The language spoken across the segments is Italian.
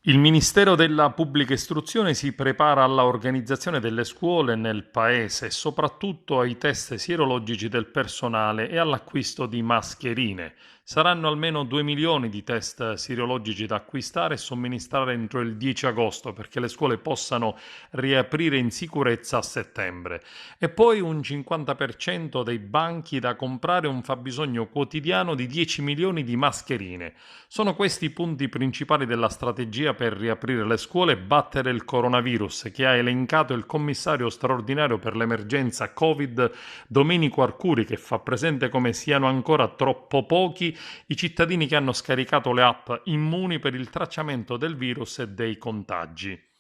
Il Ministero della Pubblica Istruzione si prepara alla organizzazione delle scuole nel Paese e soprattutto ai test sierologici del personale e all'acquisto di mascherine. Saranno almeno 2 milioni di test sierologici da acquistare e somministrare entro il 10 agosto perché le scuole possano riaprire in sicurezza a settembre. E poi un 50% dei banchi da comprare e un fabbisogno quotidiano di 10 milioni di mascherine. Sono questi i punti principali della strategia per riaprire le scuole e battere il coronavirus, che ha elencato il commissario straordinario per l'emergenza Covid Domenico Arcuri, che fa presente come siano ancora troppo pochi i cittadini che hanno scaricato le app Immuni per il tracciamento del virus e dei contagi.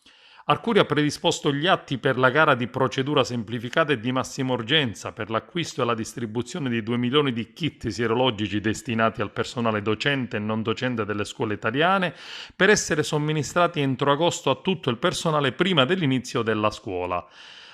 Arcuri ha predisposto gli atti per la gara di procedura semplificata e di massima urgenza per l'acquisto e la distribuzione di 2 milioni di kit sierologici destinati al personale docente e non docente delle scuole italiane per essere somministrati entro agosto a tutto il personale prima dell'inizio della scuola.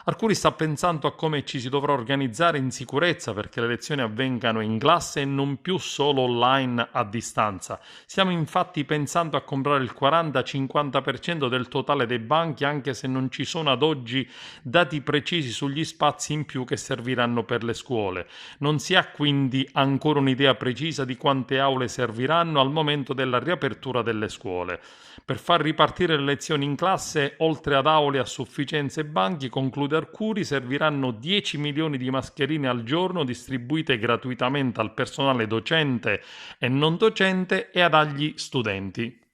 Arcuri sta pensando a come ci si dovrà organizzare in sicurezza perché le lezioni avvengano in classe e non più solo online a distanza. Stiamo infatti pensando a comprare il 40-50% del totale dei banchi anche se non ci sono ad oggi dati precisi sugli spazi in più che serviranno per le scuole. Non si ha quindi ancora un'idea precisa di quante aule serviranno al momento della riapertura delle scuole. Per far ripartire le lezioni in classe, oltre ad aule a sufficienza e banchi, conclude Arcuri, serviranno 10 milioni di mascherine al giorno distribuite gratuitamente al personale docente e non docente e agli studenti.